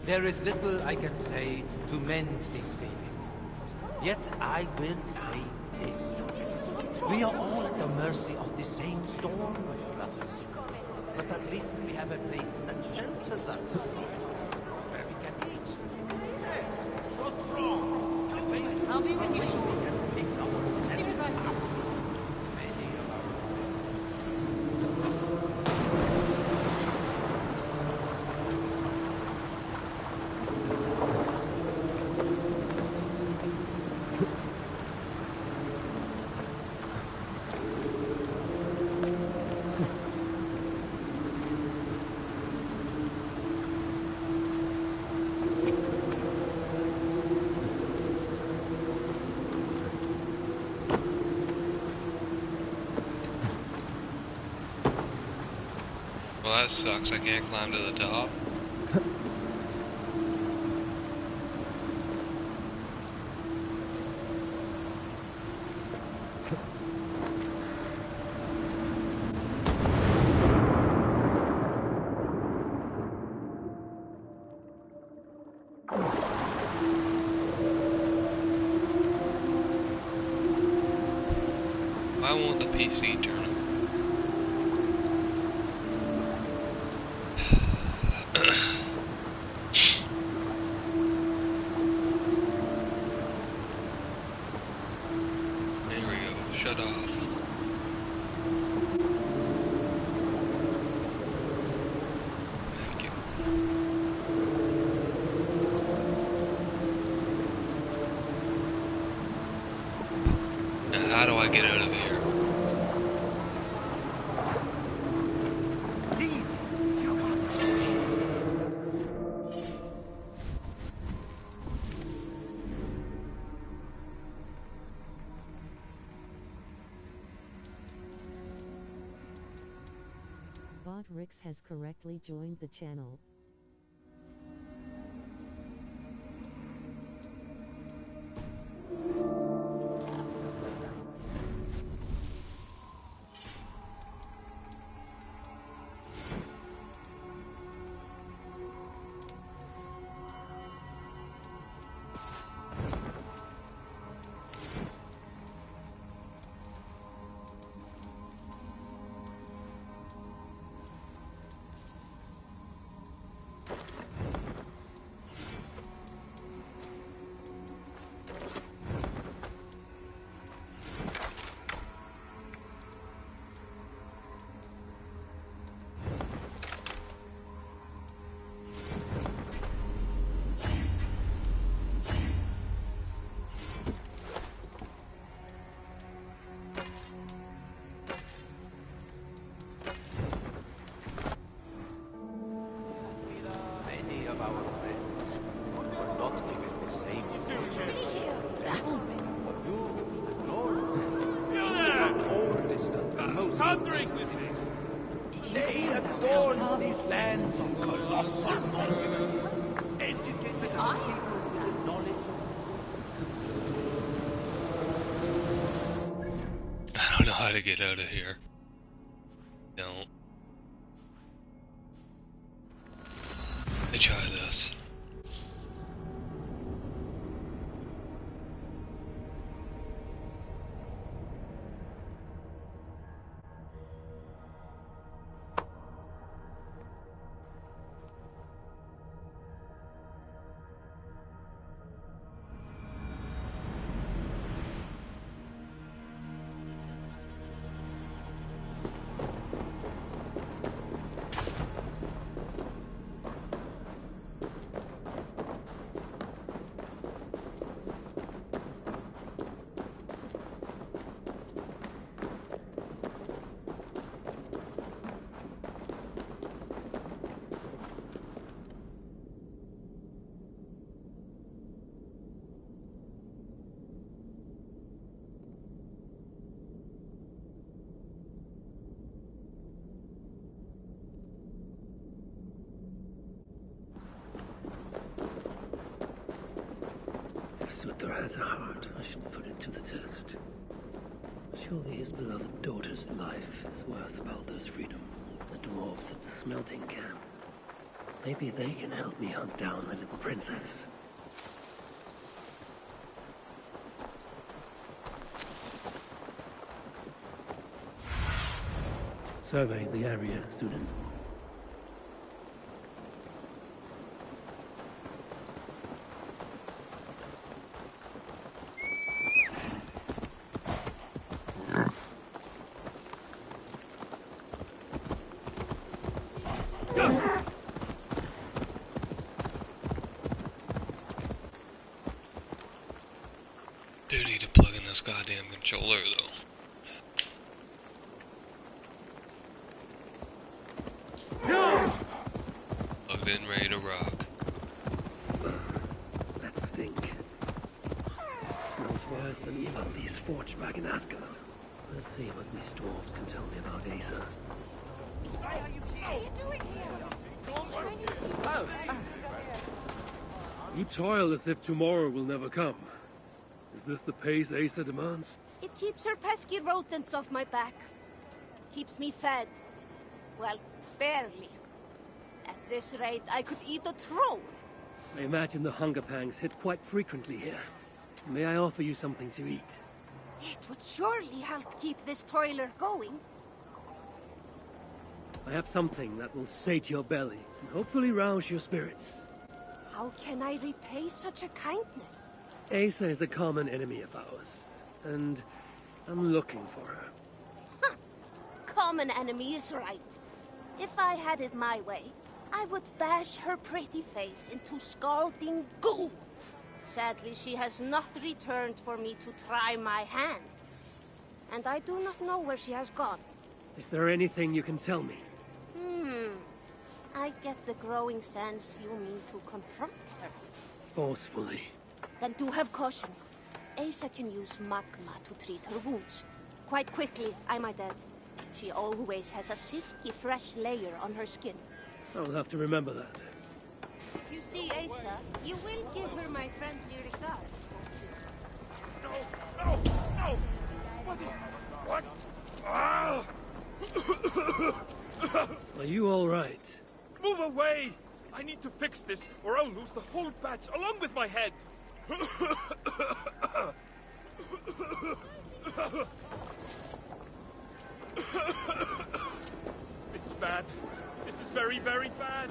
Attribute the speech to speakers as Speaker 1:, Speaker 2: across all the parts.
Speaker 1: There is little I can say to mend these feelings. Yet I will say this. We are all at the mercy of the same storm, brothers. But at least we have a place that shelters us. Where we can eat. Yes, go strong.
Speaker 2: I'll be with you shortly. As soon as I can.
Speaker 3: Well, that sucks. I can't climb to the top. Why won't the PC turn on? Shut off. Thank you. Now, how do I get out of here?
Speaker 4: Rix has correctly joined the channel.
Speaker 1: They adorn these lands of colossal monsters, educated people with knowledge.
Speaker 3: I don't know how to get out of here. Don't. Let's try this.
Speaker 5: Sutter has a heart. I should put it to the test. Surely his beloved daughter's life is worth Baldur's freedom. The dwarves at the smelting camp. Maybe they can help me hunt down the little princess. Survey the area, student.
Speaker 3: Do need to plug in this goddamn controller though. Plugged in, ready to rock.
Speaker 5: That stink. Smells worse than even these forged back in Asgard. Let's see what these dwarves can tell me about Asa.
Speaker 2: What are you doing here?
Speaker 6: You toil as if tomorrow will never come. Is this the pace Asa demands?
Speaker 7: It keeps her pesky rodents off my back. Keeps me fed. Well, barely. At this rate, I could eat a troll.
Speaker 5: I imagine the hunger pangs hit quite frequently here. May I offer you something to eat?
Speaker 7: It would surely help keep this toiler going.
Speaker 5: I have something that will sate your belly and hopefully rouse your spirits.
Speaker 7: How can I repay such a kindness?
Speaker 5: Asa is a common enemy of ours, and I'm looking for her.
Speaker 7: Huh. Common enemy is right. If I had it my way, I would bash her pretty face into scalding goo. Sadly, she has not returned for me to try my hand. And I do not know where she has gone.
Speaker 5: Is there anything you can tell me?
Speaker 7: I get the growing sense you mean to confront her.
Speaker 5: Forcefully.
Speaker 7: Then do have caution. Asa can use magma to treat her wounds. Quite quickly, I might add. She always has a silky fresh layer on her skin.
Speaker 5: I'll have to remember that.
Speaker 7: If you see Asa, you will give her my friendly regards, won't you?
Speaker 2: No! What is... What? Ah!
Speaker 5: Are you all right?
Speaker 2: Move away! I need to fix this, or I'll lose the whole batch along with my head. This is bad. This is very, very bad.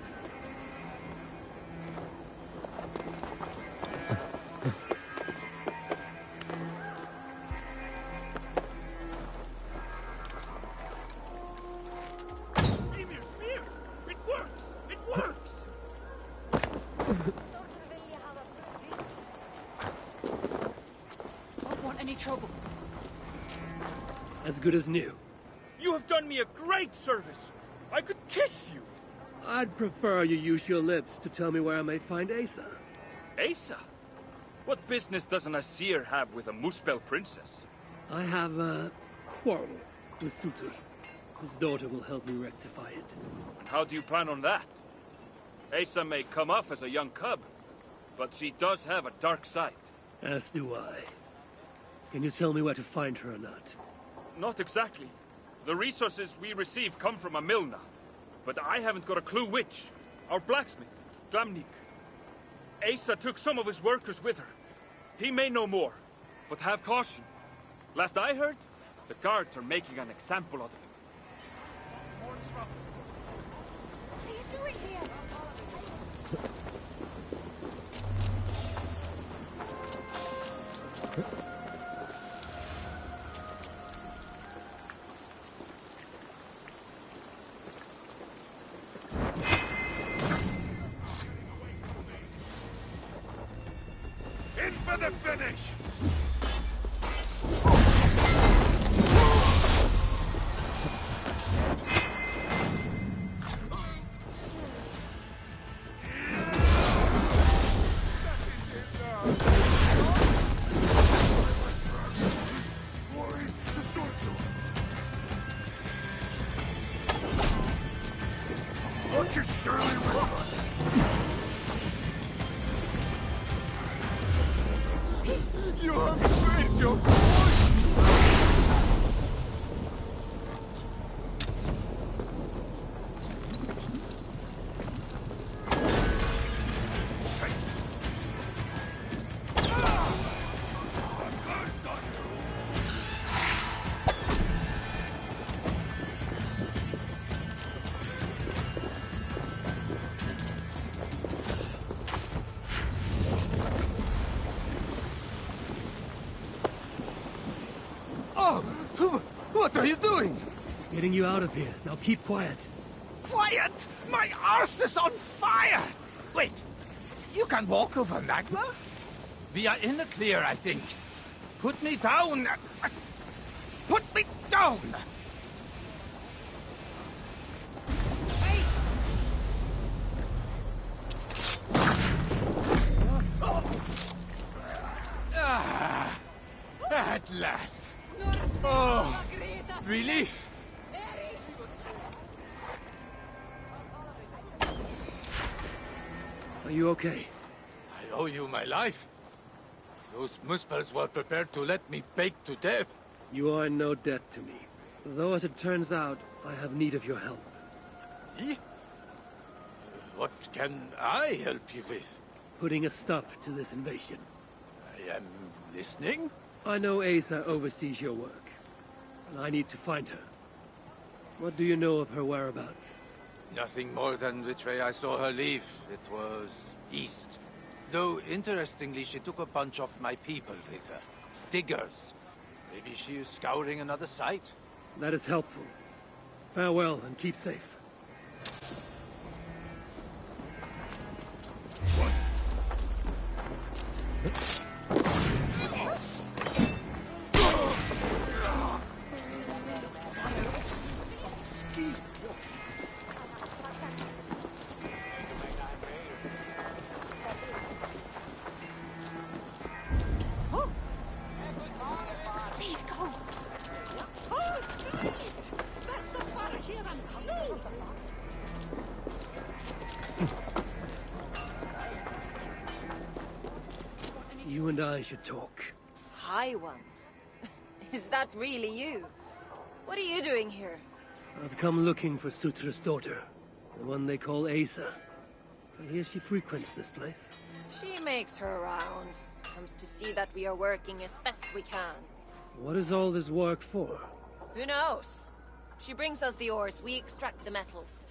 Speaker 2: It works! It works!
Speaker 8: Don't want any trouble.
Speaker 5: As good as new.
Speaker 2: You have done me a great service. I could kiss you.
Speaker 5: I'd prefer you use your lips to tell me where I may find Asa.
Speaker 2: Asa? What business does an Asir have with a Muspel princess?
Speaker 5: I have a quarrel with Sutur. His daughter will help me rectify it.
Speaker 2: And how do you plan on that? Asa may come off as a young cub, but she does have a dark side.
Speaker 5: As do I. Can you tell me where to find her or not?
Speaker 2: Not exactly. The resources we receive come from a Milna, but I haven't got a clue which. Our blacksmith, Glamnik. Asa took some of his workers with her. He may know more, but have caution. Last I heard, the guards are making an example out of him.
Speaker 8: What are you doing here?
Speaker 2: In for the finish! Look at Shirley with us! You have betrayed your
Speaker 1: doing?
Speaker 5: Getting you out of here. Now keep quiet.
Speaker 1: Quiet! My arse is on fire! Wait, you can walk over magma? We are in the clear, I think. Put me down! Put me down! Ah, at last. Oh, relief.
Speaker 5: Are you okay?
Speaker 1: I owe you my life. Those Muspels were prepared to let me bake to death.
Speaker 5: You are in no debt to me. Though, as it turns out, I have need of your help.
Speaker 1: Me? What can I help you with?
Speaker 5: Putting a stop to this invasion.
Speaker 1: I am listening.
Speaker 5: I know Asa oversees your work, and I need to find her. What do you know of her whereabouts?
Speaker 1: Nothing more than which way I saw her leave. It was east. Though, interestingly, she took a bunch of my people with her. Diggers. Maybe she is scouring another site.
Speaker 5: That is helpful. Farewell, and keep safe. You and I should talk.
Speaker 9: Hi, one. Is that really you? What are you doing here?
Speaker 5: I've come looking for Sutra's daughter, the one they call Asa. I hear she frequents this place.
Speaker 9: She makes her rounds. Comes to see that we are working as best we can.
Speaker 5: What is all this work for?
Speaker 9: Who knows? She brings us the ores, we extract the metals.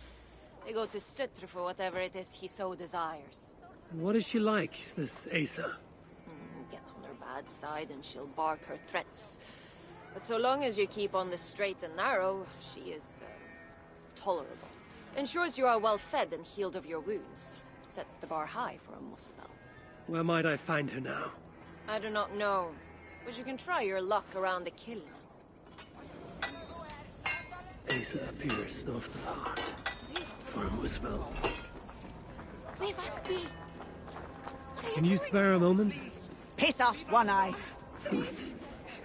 Speaker 9: They go to Sutra for whatever it is he so desires.
Speaker 5: And what is she like, this Asa?
Speaker 9: Get on her bad side and she'll bark her threats. But so long as you keep on the straight and narrow, she is tolerable. Ensures you are well fed and healed of your wounds. Sets the bar high for a Muspel.
Speaker 5: Where might I find her now?
Speaker 9: I do not know, but you can try your luck around the kiln.
Speaker 5: Asa appears soft of heart. For a Muspel. Can you spare a moment?
Speaker 10: Piss off, One Eye.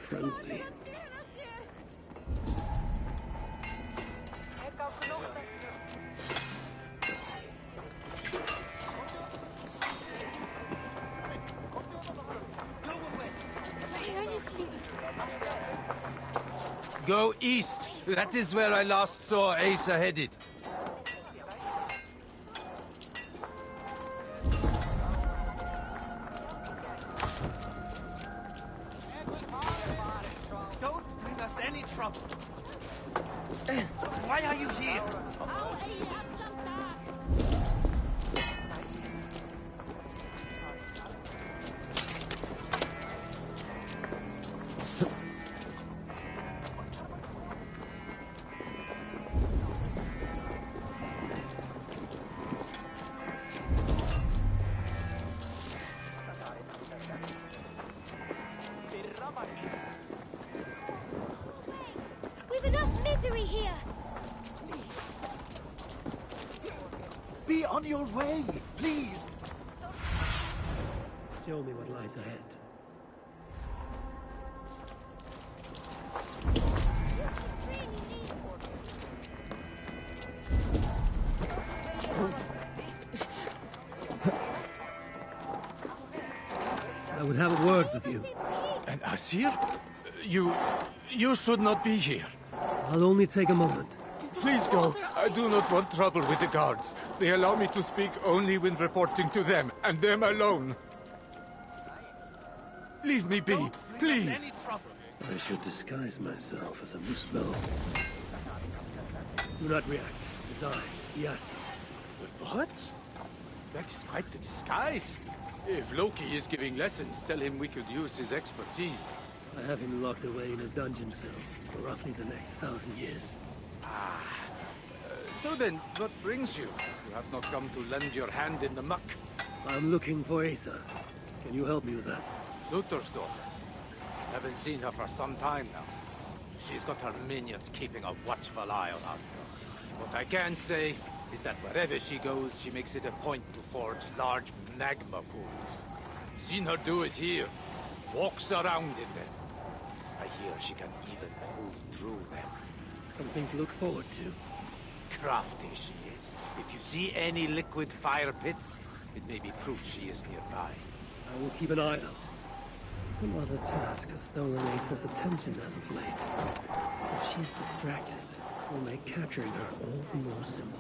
Speaker 5: Friendly.
Speaker 1: Go east. That is where I last saw Asa headed. Don't bring us any trouble. Why are you here?
Speaker 7: We've enough misery here.
Speaker 1: Be on your way, please.
Speaker 5: Show me what lies ahead. I would have a word with you.
Speaker 1: And Asir? You should not be here.
Speaker 5: I'll only take a moment.
Speaker 1: Please go. I do not want trouble with the guards. They allow me to speak only when reporting to them, and them alone. Leave me be, please.
Speaker 5: I should disguise myself as a Muspel. Do not react. It's I, yes.
Speaker 1: What? That is quite the disguise. If Loki is giving lessons, tell him we could use his expertise.
Speaker 5: I have him locked away in a dungeon cell for roughly the next 1,000 years.
Speaker 1: So then, what brings you? You have not come to lend your hand in the muck.
Speaker 5: I'm looking for Asa. Can you help me with that?
Speaker 1: Luther's daughter. Haven't seen her for some time now. She's got her minions keeping a watchful eye on us. What I can say is that wherever she goes, she makes it a point to forge large magma pools. Seen her do it here. Walks around in them. I hear she can even move through them.
Speaker 5: Something to look forward to.
Speaker 1: Crafty she is. If you see any liquid fire pits, it may be proof she is nearby.
Speaker 5: I will keep an eye out. Some other task has stolen Asa's attention as of late. If she's distracted, it will make capturing her all the more simple.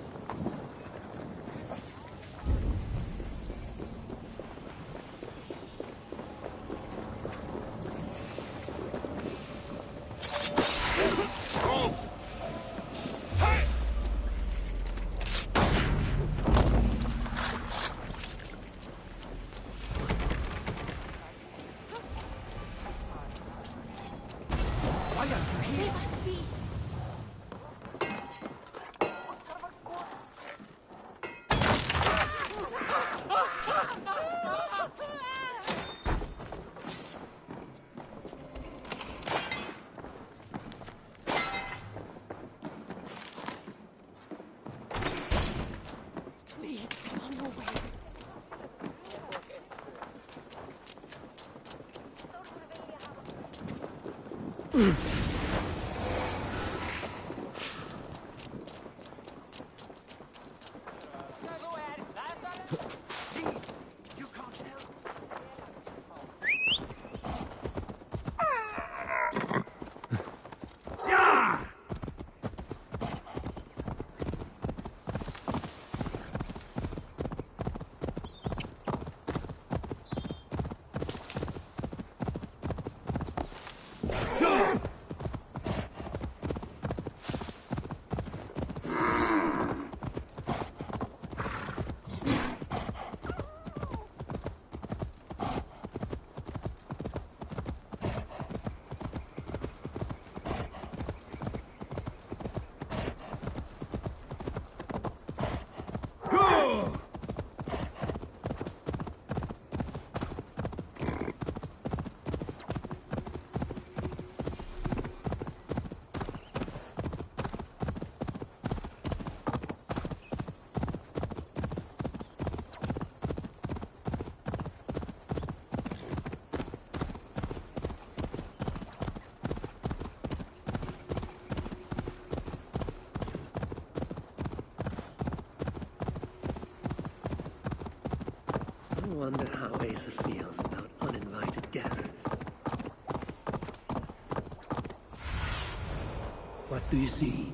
Speaker 5: I wonder how Asa feels about uninvited guests. What do you see?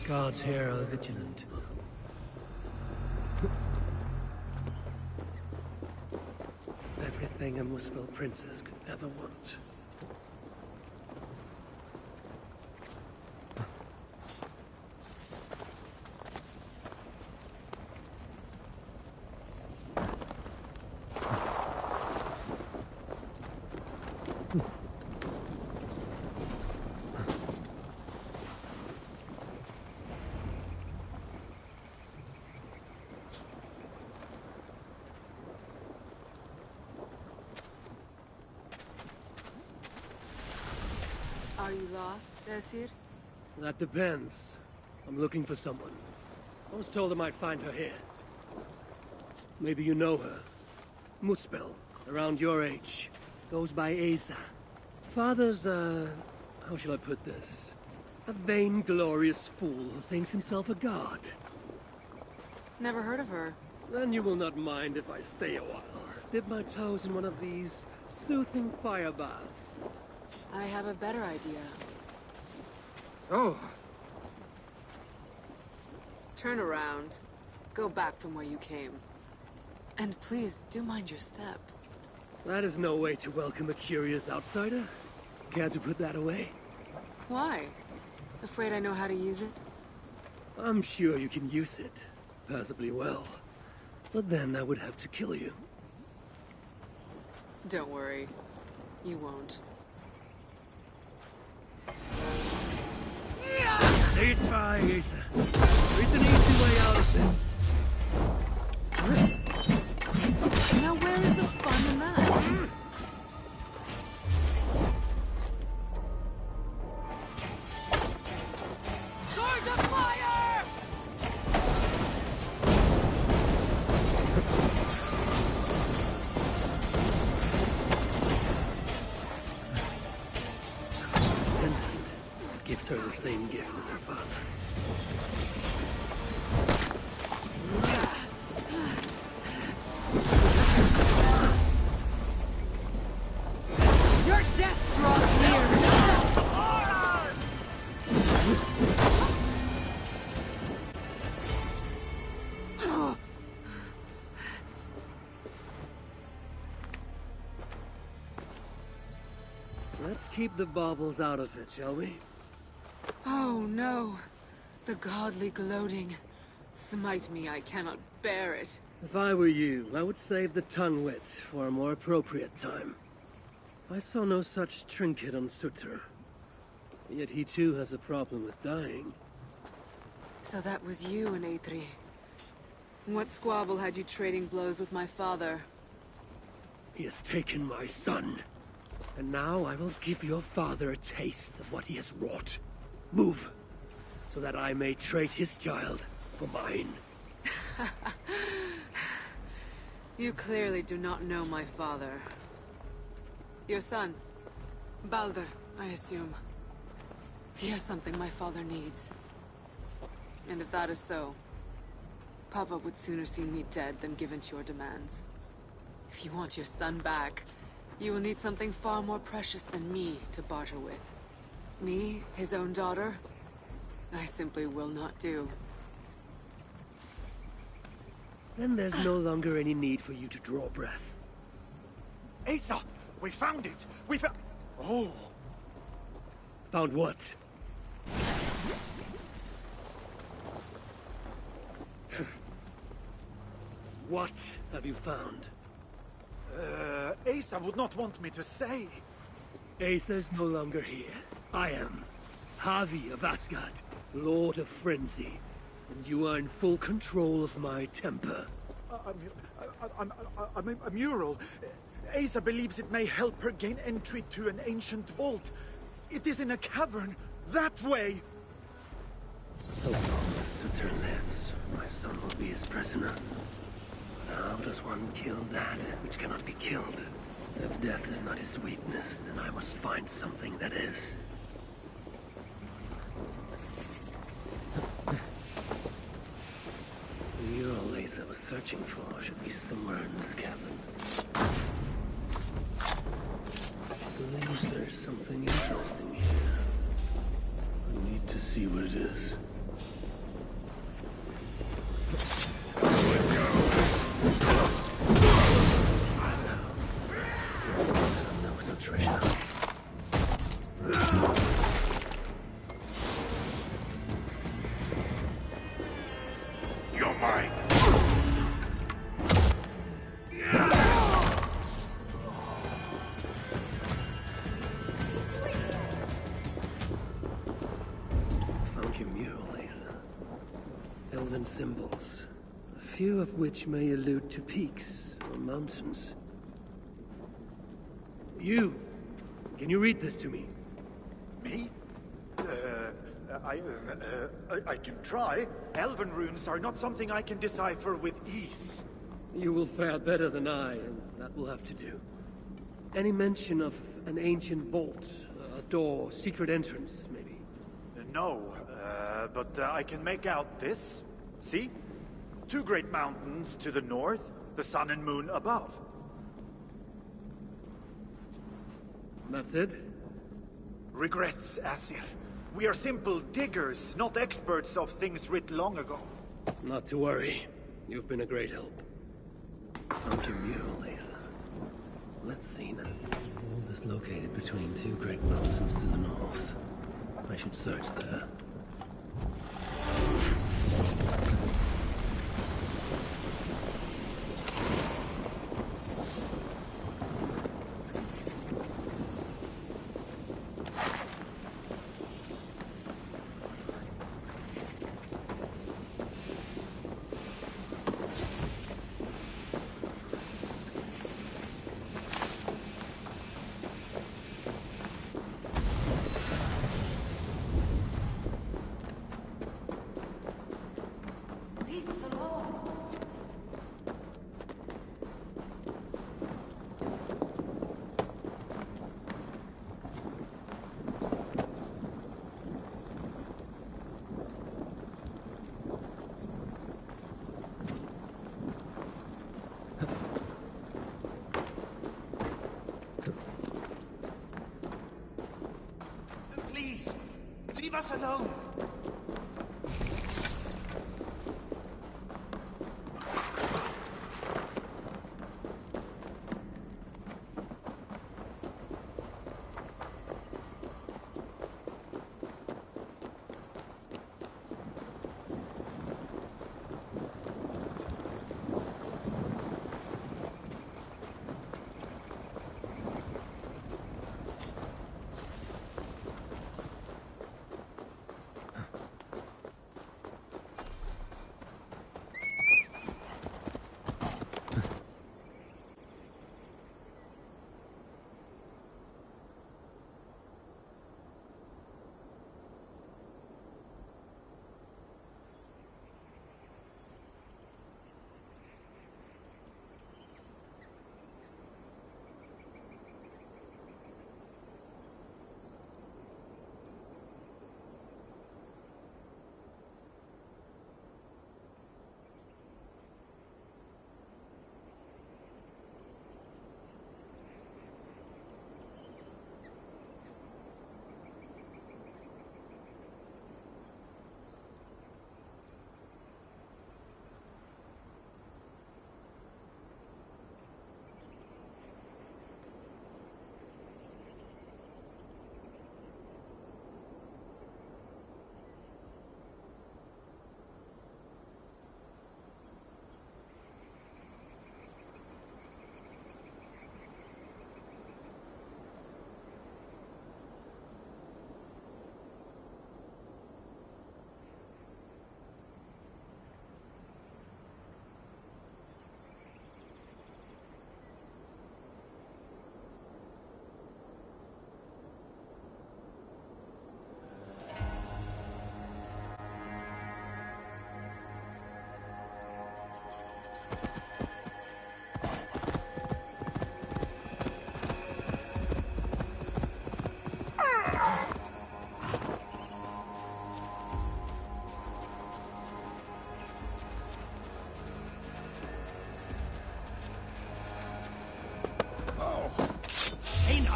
Speaker 5: Guards here are vigilant. Everything a Muspel princess could ever want.
Speaker 11: Are you lost, Esir?
Speaker 5: That depends. I'm looking for someone. I was told I might find her here. Maybe you know her. Muspel, around your age. Goes by Asa. Father's, how shall I put this? A vainglorious fool who thinks himself a god.
Speaker 11: Never heard of her.
Speaker 5: Then you will not mind if I stay a while. Dip my toes in one of these soothing fire baths.
Speaker 11: I have a better idea.
Speaker 5: Oh,
Speaker 11: Turn around. Go back from where you came. And please, do mind your step.
Speaker 5: that is no way to welcome a curious outsider. Care to put that away?
Speaker 11: Why? Afraid I know how to use it?
Speaker 5: I'm sure you can use it. Passably well. But then I would have to kill you.
Speaker 11: Don't worry. You won't.
Speaker 5: Say it try, Aether. There's an easy way out of this.
Speaker 11: Now where is the fun in that?
Speaker 8: Swords of fire!
Speaker 5: And gives her the same gift as her father.
Speaker 11: Your death draws near!
Speaker 5: Let's keep the baubles out of it, shall we?
Speaker 11: Oh no. The godly gloating. Smite me, I cannot bear it.
Speaker 5: If I were you, I would save the tongue wit for a more appropriate time. I saw no such trinket on Sutter. Yet he too has a problem with dying.
Speaker 11: So that was you and Aethri. What squabble had you trading blows with my father?
Speaker 5: He has taken my son. And now I will give your father a taste of what he has wrought. Move, so that I may trade his child for mine.
Speaker 11: You clearly do not know my father. Your son, Baldur, I assume. He has something my father needs. And if that is so, Papa would sooner see me dead than give in to your demands. If you want your son back, you will need something far more precious than me to barter with. Me, his own daughter? I simply will not do.
Speaker 5: Then there's no longer any need for you to draw breath.
Speaker 12: Asa! We found it! We found... Oh!
Speaker 5: Found what? What have you found?
Speaker 12: Asa would not want me to say.
Speaker 5: Asa's no longer here. I am. Havi of Asgard, Lord of Frenzy. And you are in full control of my temper.
Speaker 12: A mural. Asa believes it may help her gain entry to an ancient vault. It is in a cavern. That way!
Speaker 5: So long as Sutter lives, my son will be his prisoner. But how does one kill that which cannot be killed? If death is not his weakness, then I must find something that is. The mural Asa was searching for should be somewhere in this cabin. She believes there's something interesting here. I need to see what it is.
Speaker 12: You're mine!
Speaker 5: Found your mural, Asa. Elven symbols, a few of which may allude to peaks or mountains. You! Can you read this to me?
Speaker 12: Me? I can try. Elven runes are not something I can decipher with ease.
Speaker 5: You will fare better than I, and that will have to do. Any mention of an ancient vault, a door, secret entrance, maybe?
Speaker 12: No, but I can make out this. See? Two great mountains to the north, the sun and moon above.
Speaker 6: That's it?
Speaker 12: Regrets, Asir. We are simple diggers, not experts of things writ long ago.
Speaker 6: Not to worry. You've been a great help. Sunken Mural, Asa. Let's see now. All is located between two great mountains to the north. I should search there.
Speaker 1: Please, leave us alone.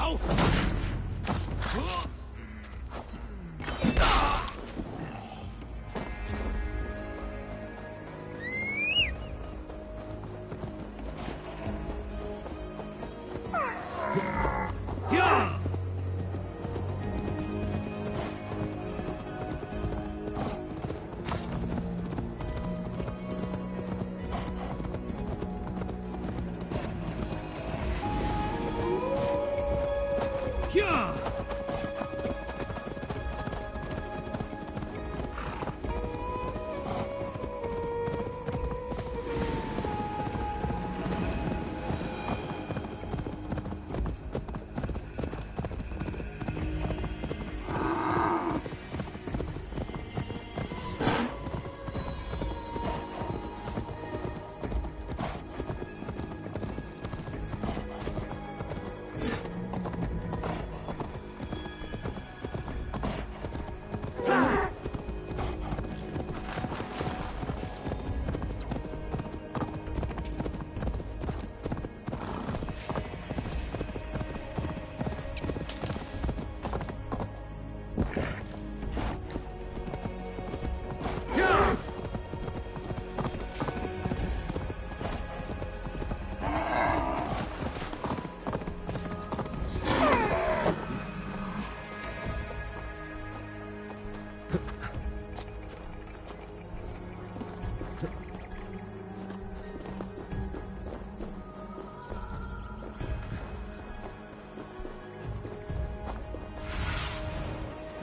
Speaker 1: now!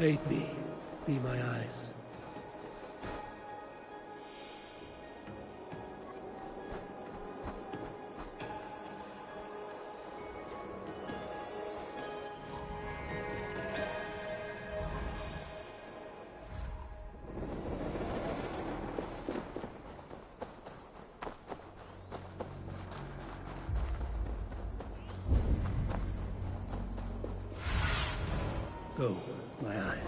Speaker 6: Aid me. Be my eyes. Go, my eyes.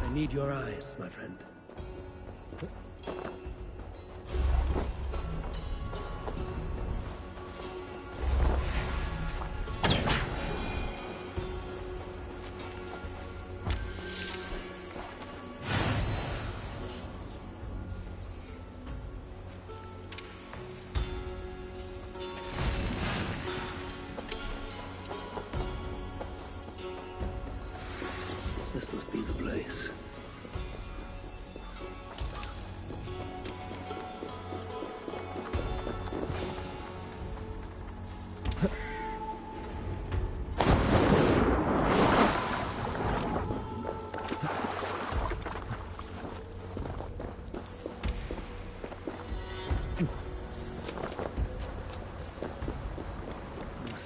Speaker 6: I need your eyes, my friend. This must be the place.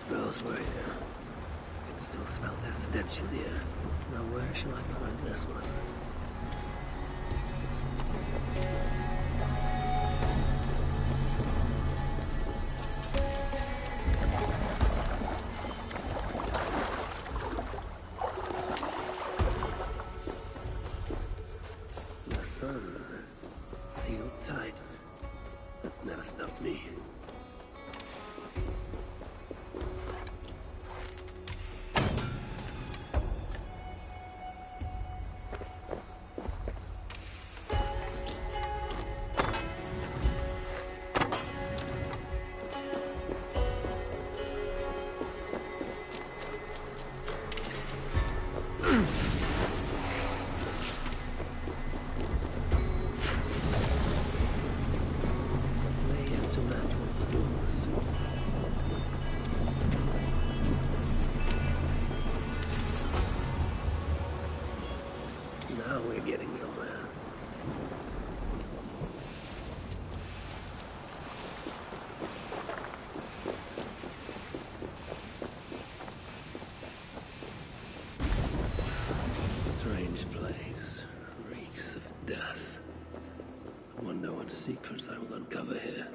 Speaker 6: Spells were here. I can still smell their stench in the air. Now where shall I find this one? The sun. Sealed tight. That's never stopped me. Now we're getting somewhere. Strange place. Reeks of death. I wonder what secrets I will uncover here.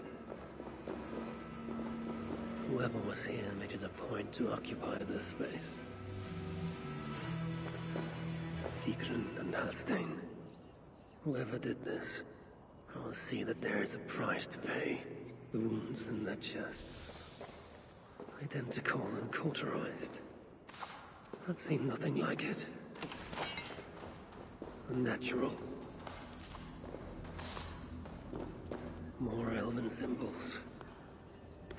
Speaker 6: Whoever was here made it a point to occupy this space. Sigrun and Halstein. Whoever did this, I will see that there is a price to pay. The wounds in their chests. Identical and cauterized. I've seen nothing like it. It's unnatural. More elven symbols.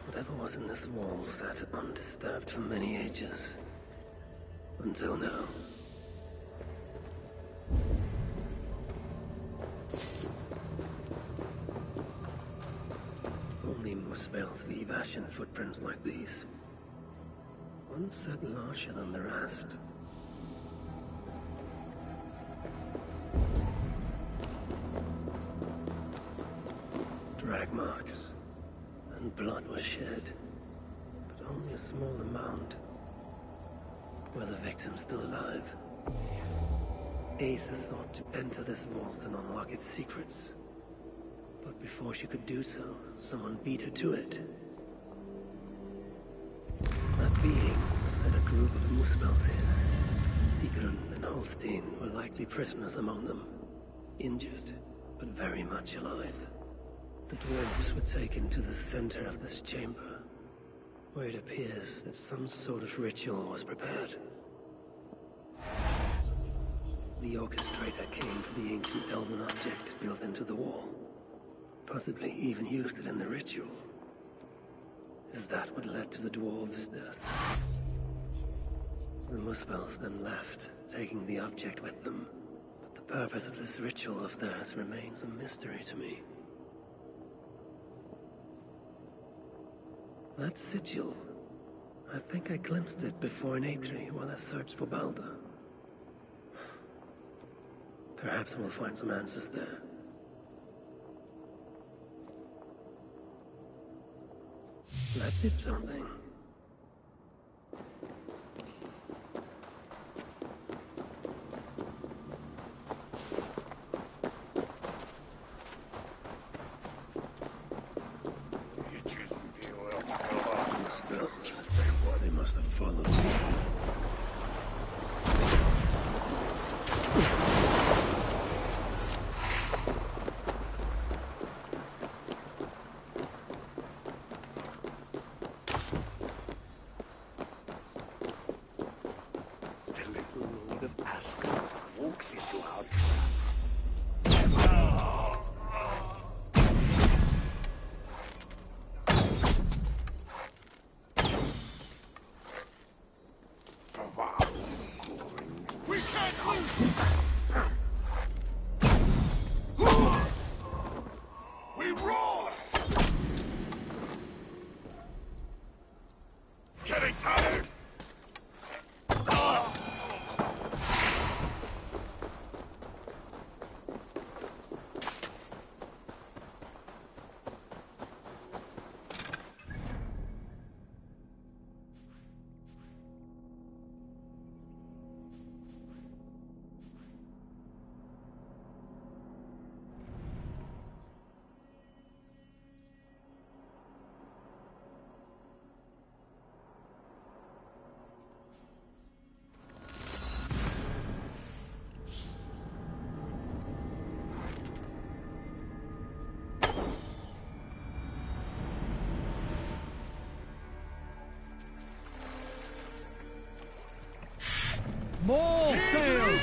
Speaker 6: Whatever was in this wall sat undisturbed for many ages. Until now. Only Muspel's leave ashen footprints like these. One set larger than the rest. Drag marks. And blood was shed. But only a small amount. Were the victims still alive? Asa sought to enter this vault and unlock its secrets. But before she could do so, someone beat her to it. That being had a group of Muspels here. Sigrun and Holstein were likely prisoners among them. Injured, but very much alive. The dwarves were taken to the center of this chamber, where it appears that some sort of ritual was prepared. The orchestrator came for the ancient elven object built into the wall. Possibly even used it in the ritual. Is that what led to the dwarves' death? The Muspels then left, taking the object with them. But the purpose of this ritual of theirs remains a mystery to me. That sigil. I think I glimpsed it before in Aetri while I searched for Balder. Perhaps we'll find some answers there. That did something. They must have followed me.
Speaker 5: More sail!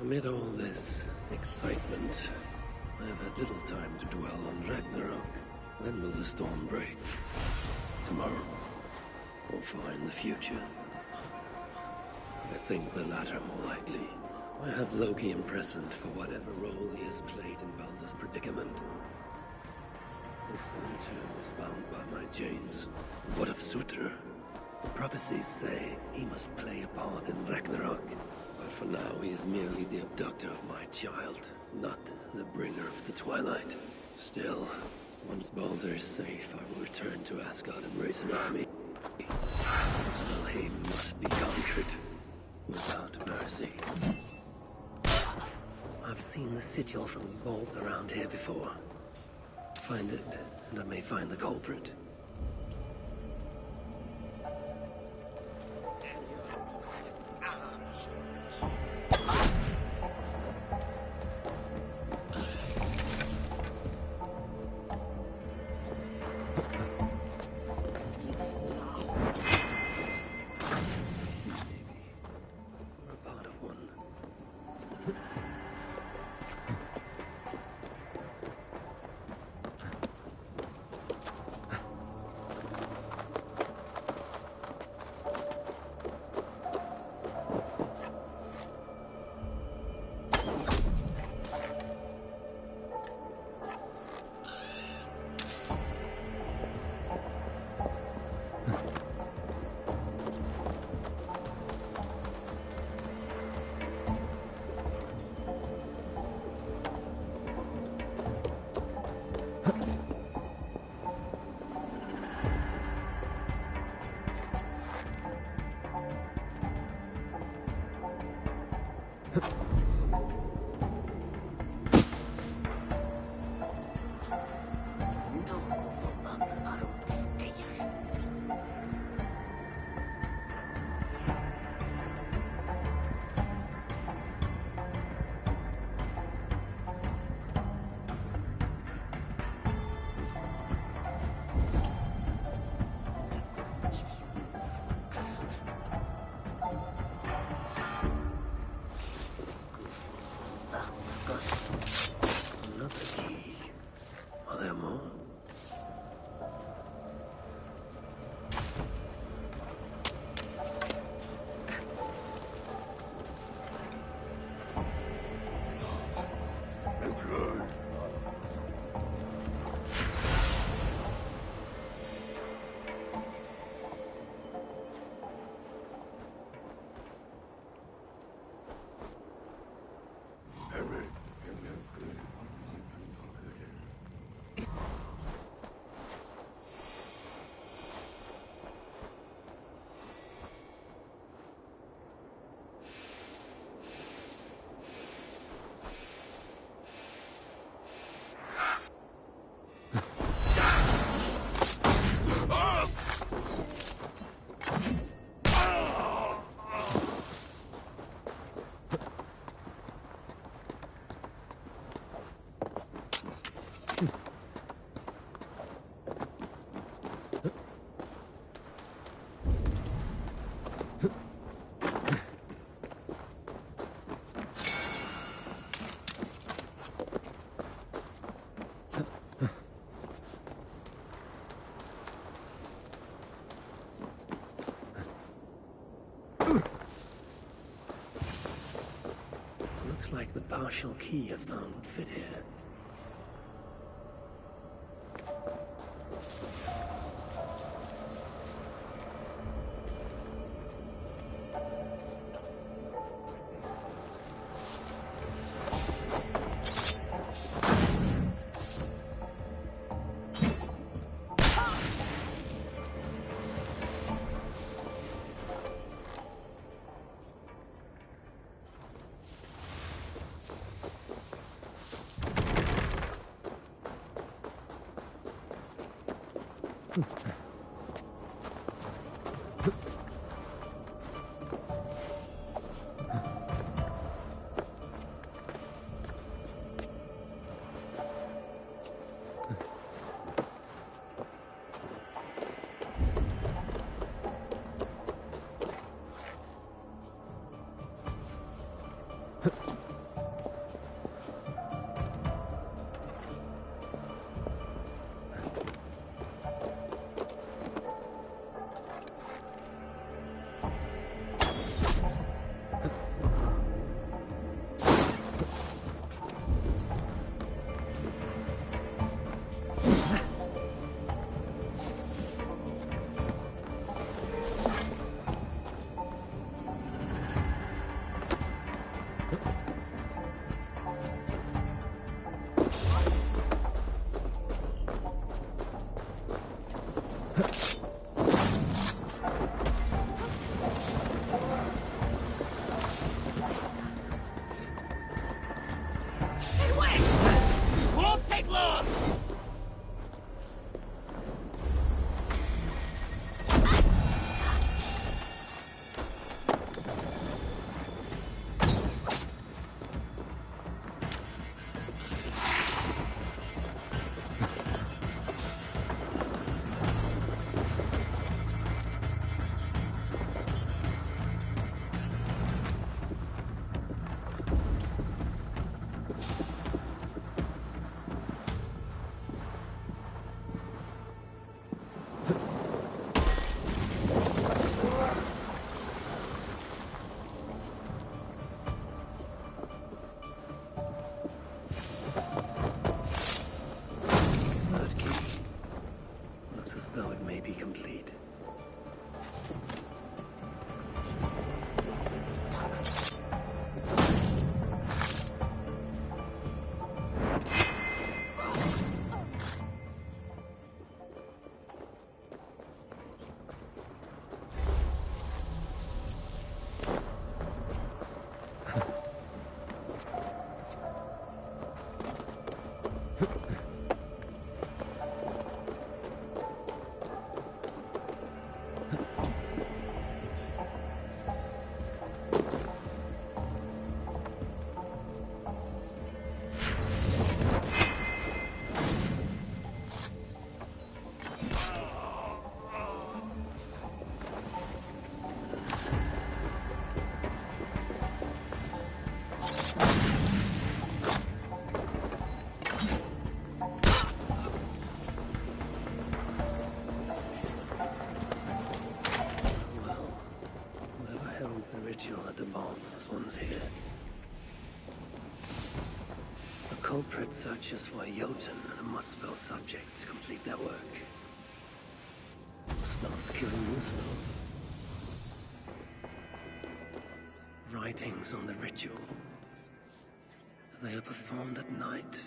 Speaker 6: Amid all this excitement, I have had little time to dwell on Ragnarok. When will the storm break? Tomorrow? Or far in the future? I think the latter more likely. I have Loki imprisoned for whatever role he has played in Balder's predicament. The sun too is bound by my chains. What of Surtr? The prophecies say he must play a part in Ragnarok. But for now, he is merely the abductor of my child, not the bringer of the Twilight. Still, once Balder is safe, I will return to Asgard and raise an army. Helheim must be conquered, without mercy. I've seen the sigil from the vault around here before. Find it, and I may find the culprit. Another key. Are there more? Looks like the partial key I found would fit here. ritual at the vault was once here. The culprit searches for a Jotun and a Muspel subject to complete their work. Muspel's killing Muspel. Writings on the ritual. They are performed at night.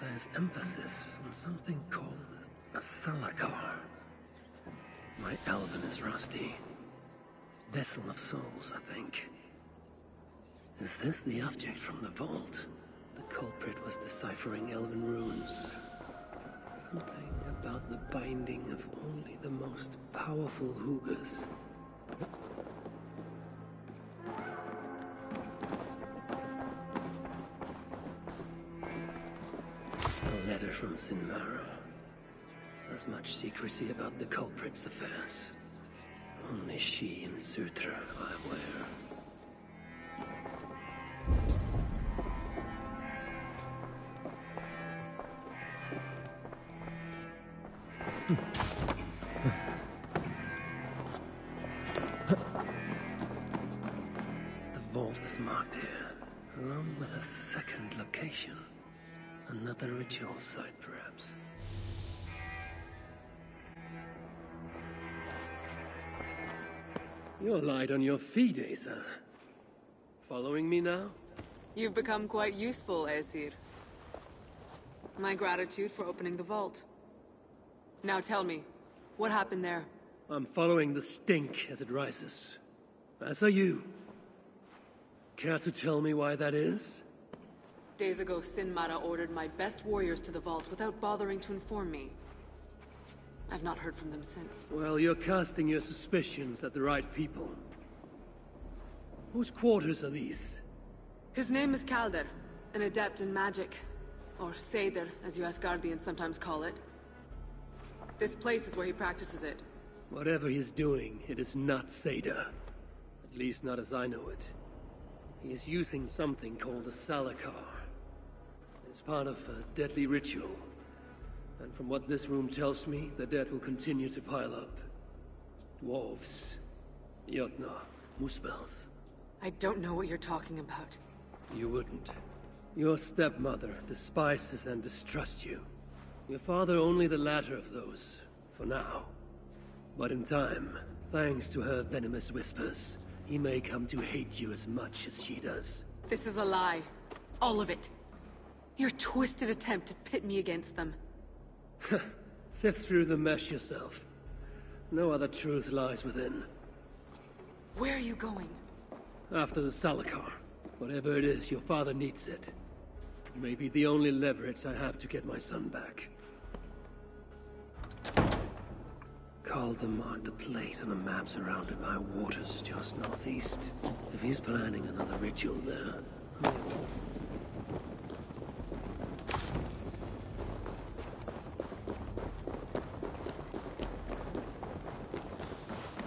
Speaker 6: There's emphasis on something called a salakar. My Elven is rusty. Vessel of souls, I think. Is this the object from the vault? The culprit was deciphering Elven runes. Something about the binding of only the most powerful Hugas. A letter from Sinmara. As much secrecy about the culprit's affairs. Only she and Sutra are aware. The vault is marked here, along with a second location. Another ritual site, perhaps. You're light on your feet, Asa. Following me now?
Speaker 11: You've become quite useful, Aesir. My gratitude for opening the vault. Now tell me, what happened there?
Speaker 6: I'm following the stink as it rises. As are you. Care to tell me why that is?
Speaker 11: Days ago, Sinmara ordered my best warriors to the vault without bothering to inform me. I've not heard from them since.
Speaker 6: Well, you're casting your suspicions at the right people. Whose quarters are these?
Speaker 11: His name is Kalder, an adept in magic. Or Seder, as you Asgardians sometimes call it. This place is where he practices it.
Speaker 6: Whatever he's doing, it is not Seder. At least not as I know it. He is using something called a salakar. It's part of a deadly ritual. And from what this room tells me, the dead will continue to pile up. Dwarves, Jotnar, Muspels.
Speaker 11: I don't know what you're talking about.
Speaker 6: You wouldn't. Your stepmother despises and distrusts you. Your father only the latter of those, for now. But in time, thanks to her venomous whispers, he may come to hate you as much as she does.
Speaker 11: This is a lie. All of it. Your twisted attempt to pit me against them.
Speaker 6: Sift through the mesh yourself. No other truth lies within.
Speaker 11: Where are you going?
Speaker 6: After the salakar. Whatever it is, your father needs it. It may be the only leverage I have to get my son back. Calder marked a place on a map surrounded by waters just northeast. If he's planning another ritual there...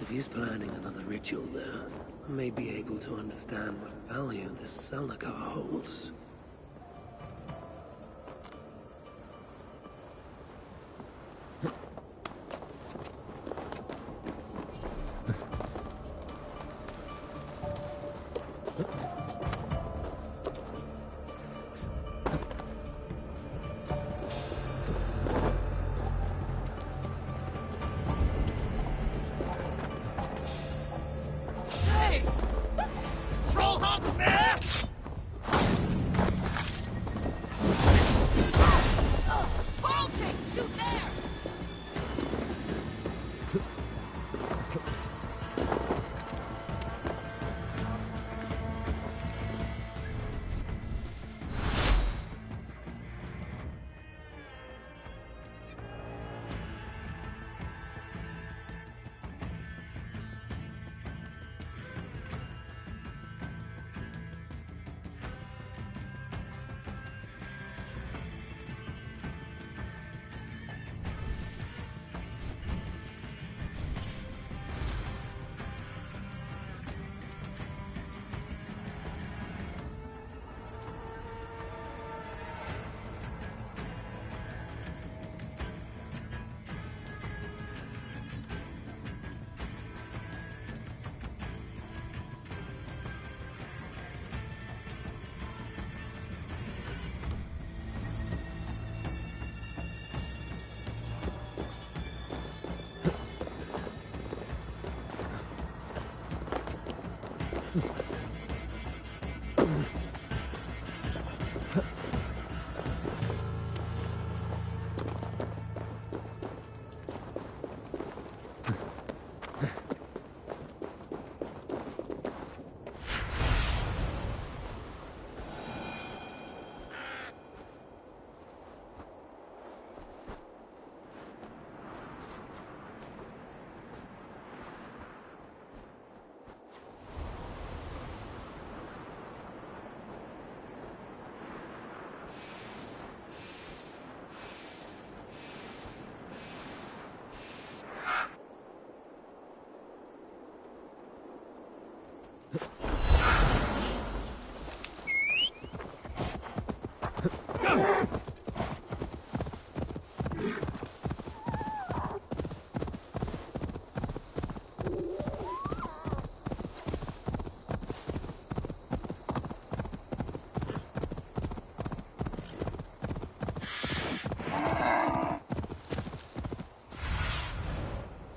Speaker 6: If he's planning another ritual there, I may be able to understand what value this salakar holds.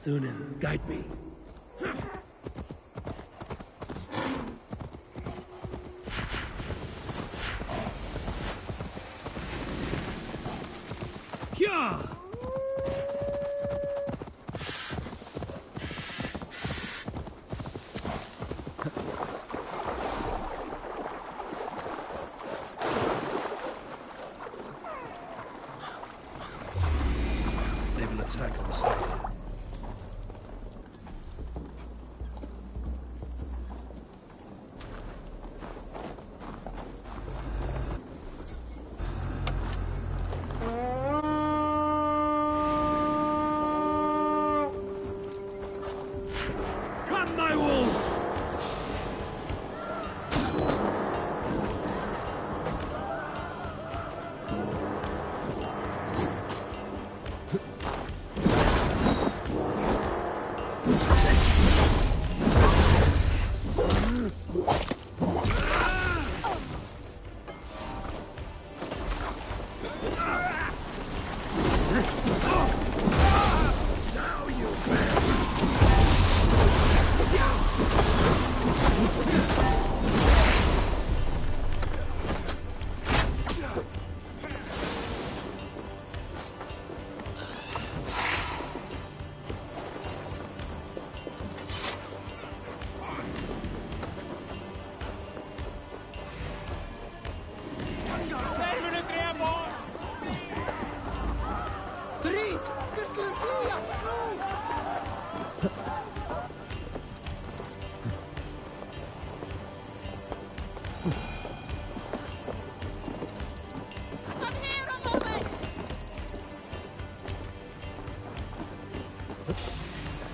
Speaker 6: Sunan, guide me. Kya! They will attack us. Come, my wolf!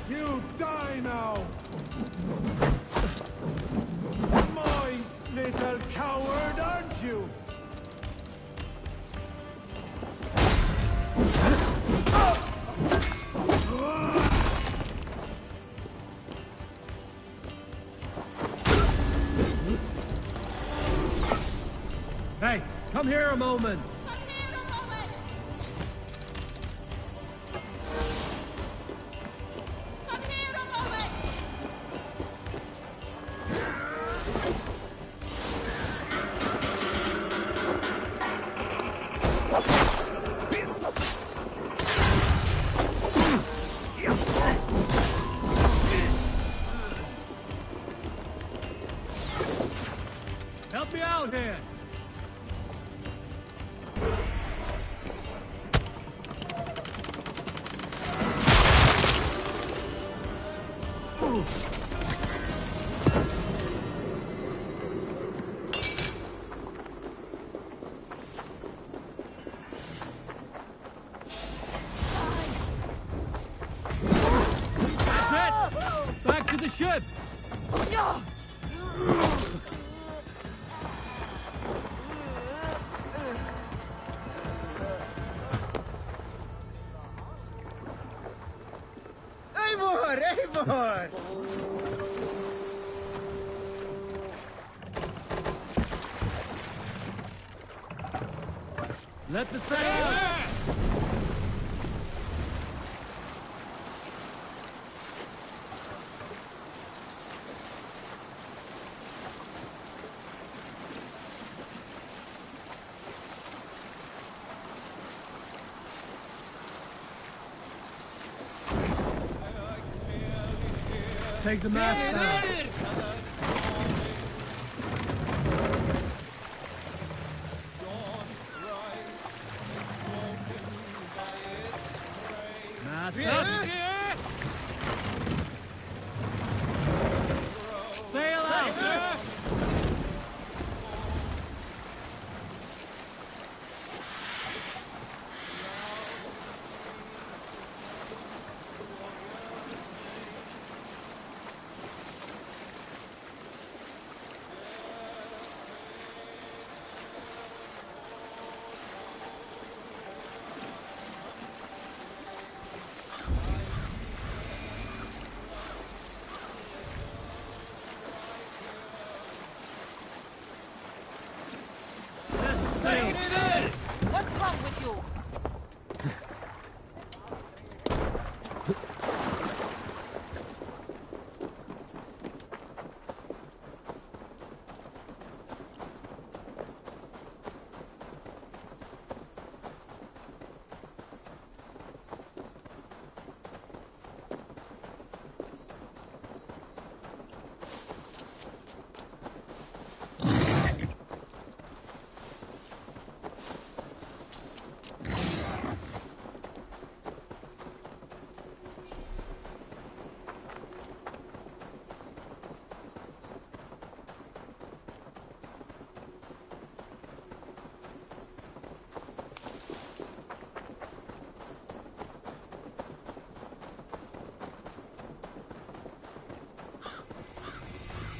Speaker 12: You die now! Moist little coward, aren't you?
Speaker 5: Hey, come here a moment! Help me out here! That's it! Back to the ship!
Speaker 12: Eivor! Eivor!
Speaker 5: Let the sail! take the mask down. Mask up! Sail out!
Speaker 8: What's wrong with you?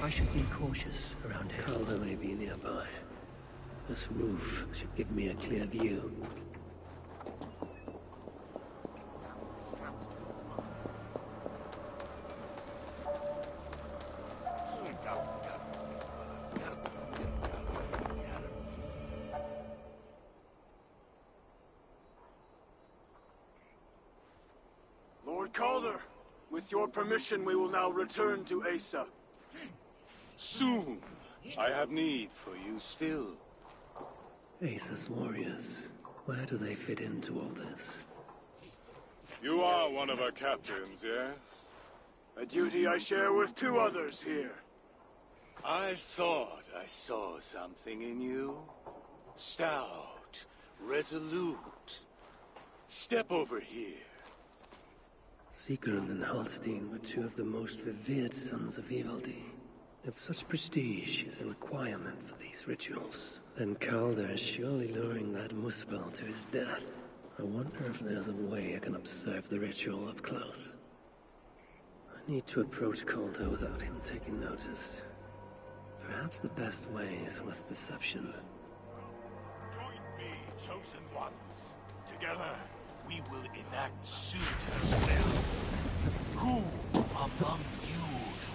Speaker 6: I should be cautious around here. Calder may be nearby. This roof should give me a clear view.
Speaker 13: Lord Calder, with your permission, we will now return to Asa.
Speaker 14: Soon. I have need for you still.
Speaker 6: Asa's warriors. Where do they fit into all this?
Speaker 14: You are one of our captains, yes?
Speaker 13: A duty I share with 2 others here.
Speaker 14: I thought I saw something in you. Stout, resolute. Step over here.
Speaker 6: Sigrun and Halstein were 2 of the most revered sons of Ivaldi. If such prestige is a requirement for these rituals, then Calder is surely luring that Muspel to his death. I wonder if there's a way I can observe the ritual up close. I need to approach Calder without him taking notice. Perhaps the best way is with deception.
Speaker 15: Join me, chosen ones. Together, we will enact Suter's will. Who among you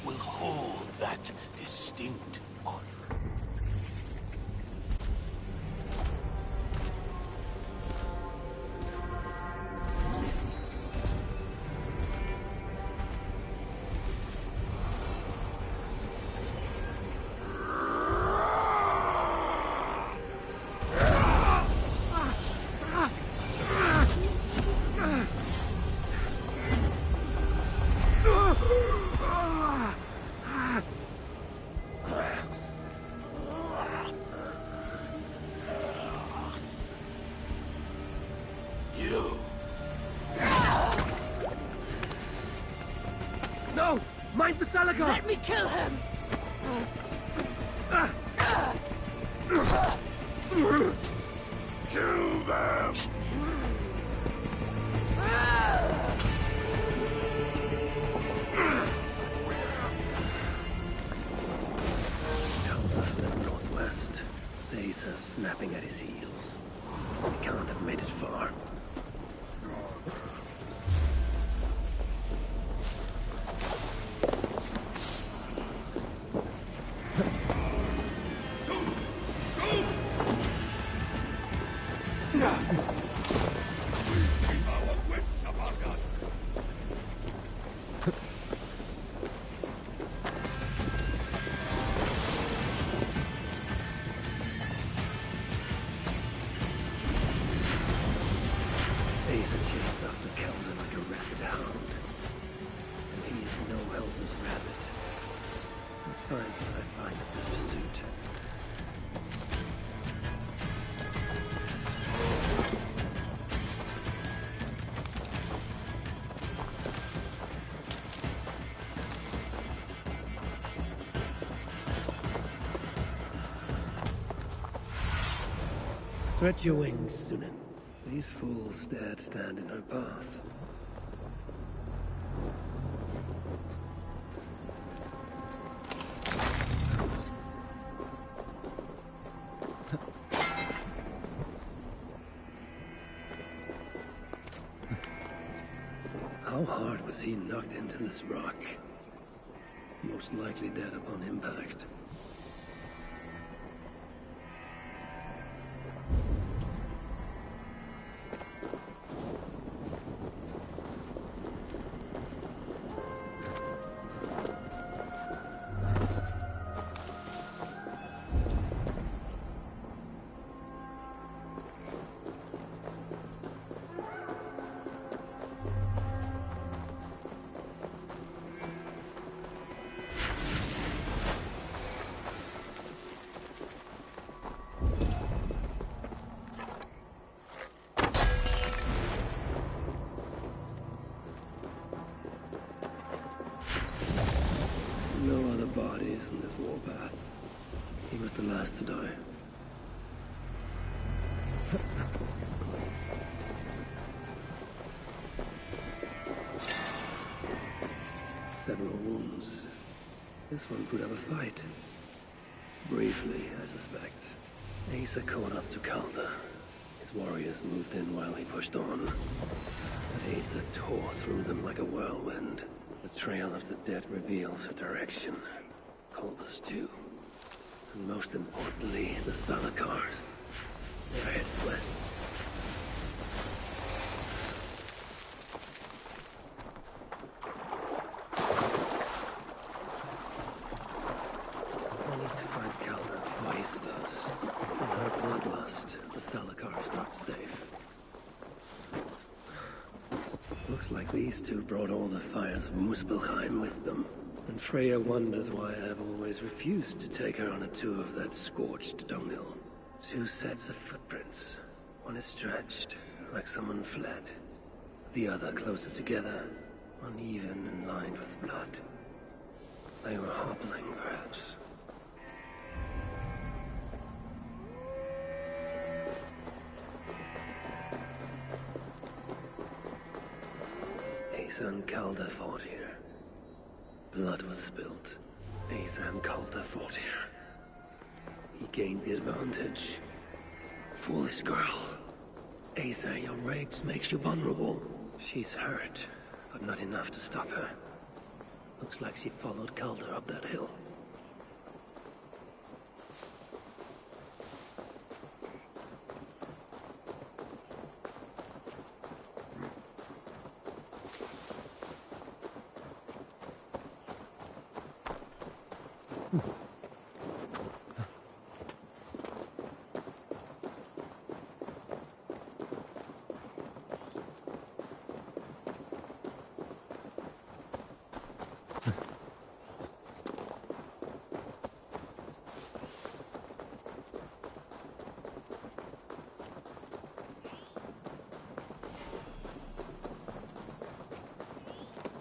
Speaker 15: will hold that distinct honor?
Speaker 5: No! Mind the Salagar!
Speaker 8: Let me kill him!
Speaker 15: Kill them!
Speaker 6: Calder to the northwest. Asa snapping at his heels. He can't have made it far. signs that I find of this pursuit. Stretch your wings, Sunan. These fools dared stand in her path. How hard was he knocked into this rock? Most likely dead upon impact. No other bodies in this warpath. He was the last to die. Several wounds. This one could have a fight. Briefly, I suspect. Asa caught up to Calder. His warriors moved in while he pushed on. But Asa tore through them like a whirlwind. The trail of the dead reveals her direction. Calder's too. And most importantly, the Salakars. They're headed west. I need to find Calder before Asa does. In her bloodlust, the Salakar's not safe. Looks like these two brought all the fires of Muspelheim with them. And Freya wonders why I have always refused to take her on a tour of that scorched dunghill. Two sets of footprints. One is stretched, like someone fled. The other closer together, uneven and lined with blood. They were hobbling, perhaps. Asa and Calder fought here. Blood was spilled. Asa and Calder fought here. He gained the advantage. Foolish girl. Asa, your rage makes you vulnerable. She's hurt, but not enough to stop her. Looks like she followed Calder up that hill.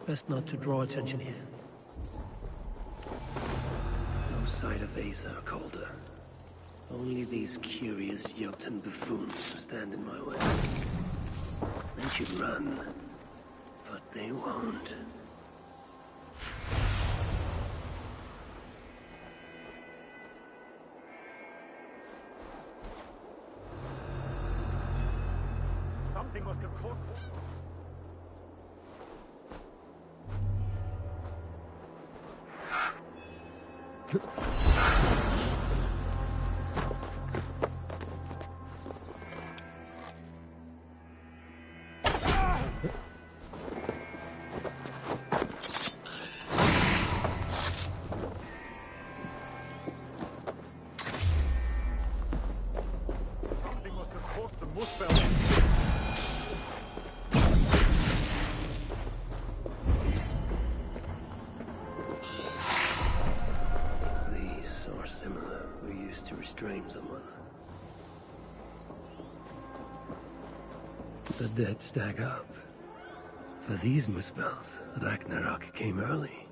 Speaker 6: Best not to draw attention here. No sight of Asa or Calder. Only these curious Jotun buffoons who stand in my way. They should run, but they won't.
Speaker 15: Something must have caught. Something must have caught the Muspel.
Speaker 6: restrain someone. The dead stack up. For these Muspels, Ragnarok came early.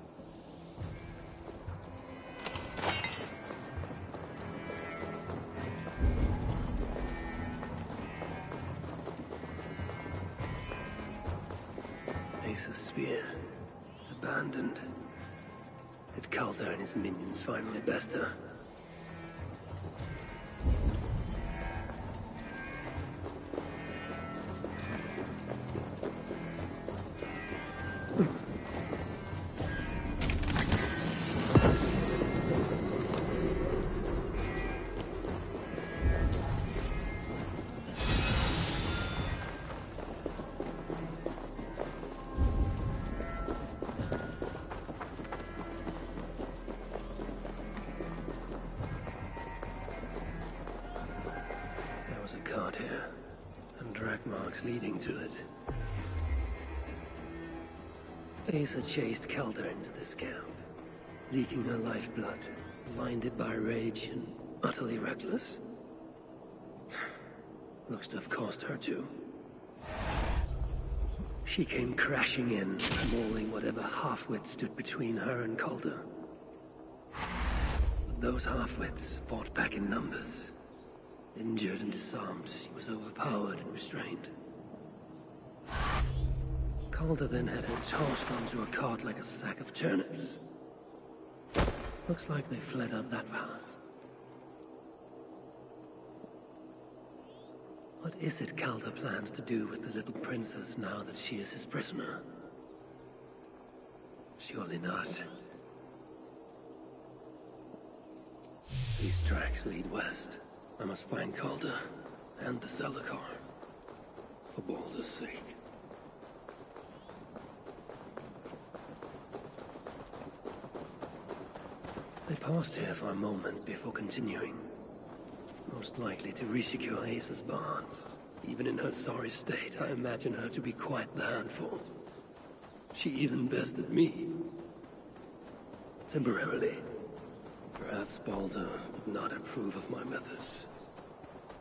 Speaker 6: Ace's spear, abandoned. Did Calder and his minions finally best her? Here, and drag marks leading to it. Asa chased Calder into this camp, leaking her lifeblood, blinded by rage and utterly reckless. Looks to have cost her too. She came crashing in, mauling whatever half-wit stood between her and Calder. But those half-wits fought back in numbers. Injured and disarmed, she was overpowered and restrained. Calder then had her tossed onto a cart like a sack of turnips. Looks like they fled up that path. What is it Calder plans to do with the little princess now that she is his prisoner? Surely not. These tracks lead west. I must find Calder and the Salakar, for Baldur's sake. They paused here for a moment before continuing. Most likely to resecure Ace's bonds. Even in her sorry state, I imagine her to be quite the handful. She even bested me. Temporarily. Perhaps Baldur would not approve of my methods.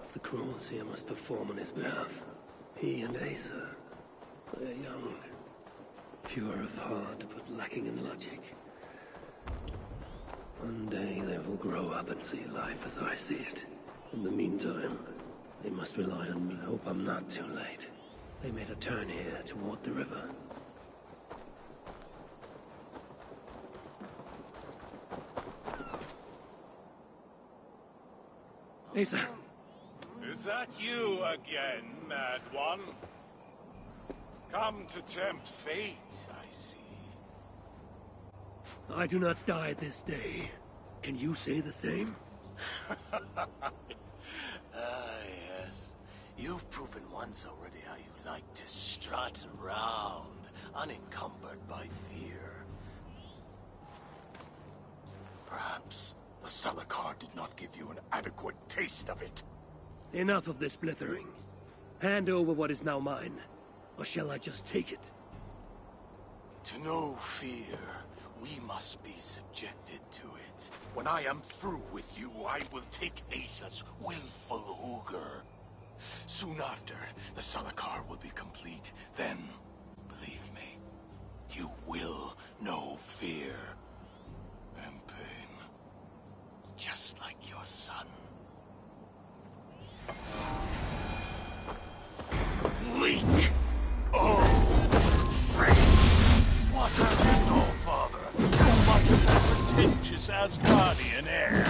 Speaker 6: Of the cruelty I must perform on his behalf. He and Asa, they are young. Pure of heart, but lacking in logic. One day they will grow up and see life as I see it. In the meantime, they must rely on me. Hope I'm not too late. They made a turn here toward the river. Asa.
Speaker 14: Is that you again, Mad One? Come to tempt fate, I see.
Speaker 6: I do not die this day. Can you say the same?
Speaker 16: Yes. You've proven once already how you like to strut around, unencumbered by fear. Perhaps the Salakar did not give you an adequate taste of it.
Speaker 6: Enough of this blithering. Hand over what is now mine, or shall I just take it?
Speaker 16: To know fear, we must be subjected to it. When I am through with you, I will take Asa's willful Hooger. Soon after, the Salakar will be complete. Then, believe me, you will know fear and pain. Just like your son. Leak of faith! What have you known, father? Too much of that pretentious Asgardian air.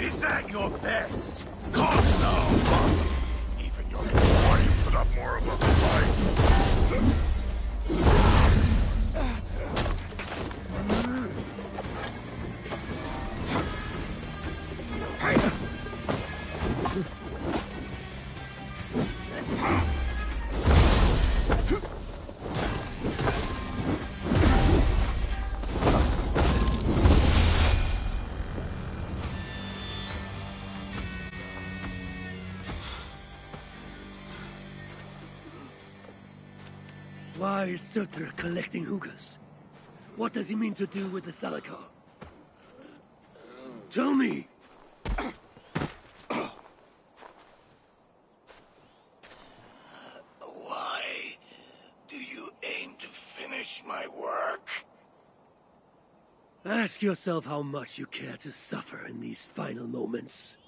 Speaker 16: Is that your best? Cause no! Even your employees put up more of a fight.
Speaker 5: Why is Surtr collecting hookahs? What does he mean to do with the Salakar? Tell me!
Speaker 16: Why do you aim to finish my work?
Speaker 5: Ask yourself how much you care to suffer in these final moments.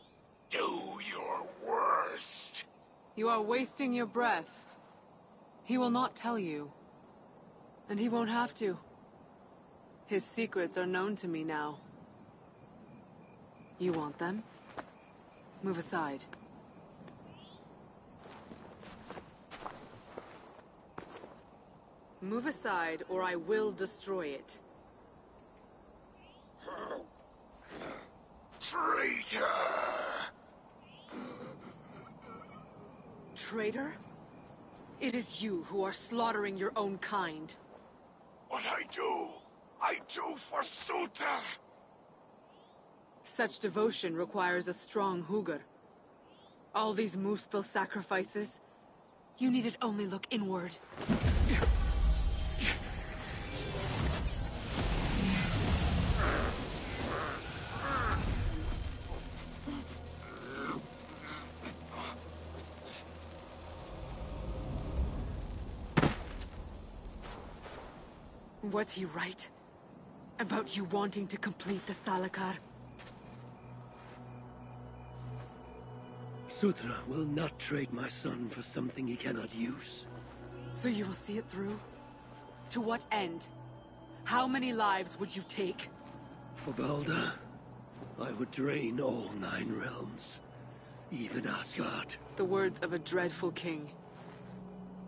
Speaker 16: Do your worst.
Speaker 11: You are wasting your breath. He will not tell you. And he won't have to. His secrets are known to me now. You want them? Move aside. Move aside, or I will destroy it.
Speaker 16: Traitor!
Speaker 11: Traitor? It is you who are slaughtering your own kind.
Speaker 16: What I do for Surtr!
Speaker 11: Such devotion requires a strong Hugr. All these Muspel sacrifices, you needed only look inward. Was he right? About you wanting to complete the Salakar?
Speaker 5: Surtr will not trade my son for something he cannot use.
Speaker 11: So you will see it through? To what end? How many lives would you take?
Speaker 5: For Balder, I would drain all 9 realms. Even Asgard.
Speaker 11: The words of a dreadful king.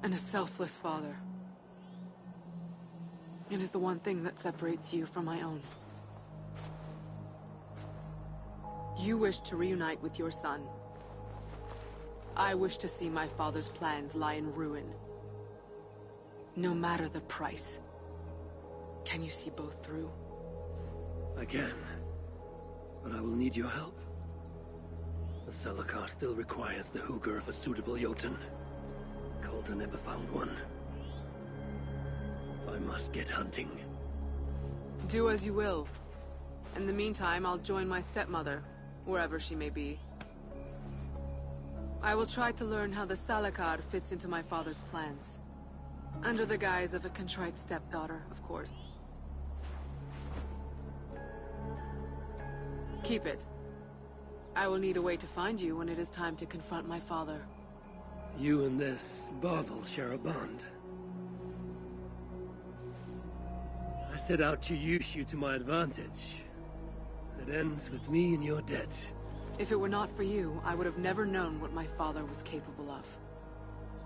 Speaker 11: And a selfless father. It is the one thing that separates you from my own. You wish to reunite with your son. I wish to see my father's plans lie in ruin. No matter the price. Can you see both through?
Speaker 5: I can. But I will need your help. The Salakar still requires the Hugr of a suitable Jotun. Calder never found one. I must get hunting.
Speaker 11: Do as you will. In the meantime, I'll join my stepmother, wherever she may be. I will try to learn how the Salakar fits into my father's plans. Under the guise of a contrite stepdaughter, of course. Keep it. I will need a way to find you when it is time to confront my father.
Speaker 5: You and this bauble share a bond. I set out to use you to my advantage. It ends with me in your debt.
Speaker 11: If it were not for you, I would have never known what my father was capable of.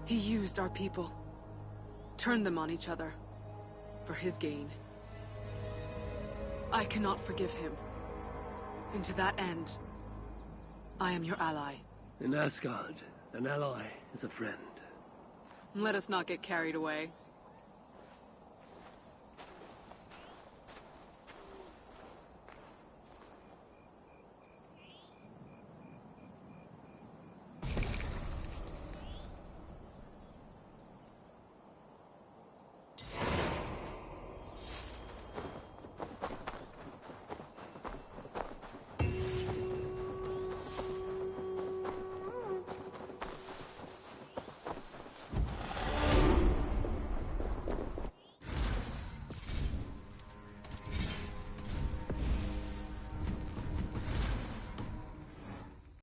Speaker 11: He used our people. Turned them on each other. For his gain. I cannot forgive him. And to that end, I am your ally.
Speaker 5: In Asgard, an ally is a friend.
Speaker 11: Let us not get carried away.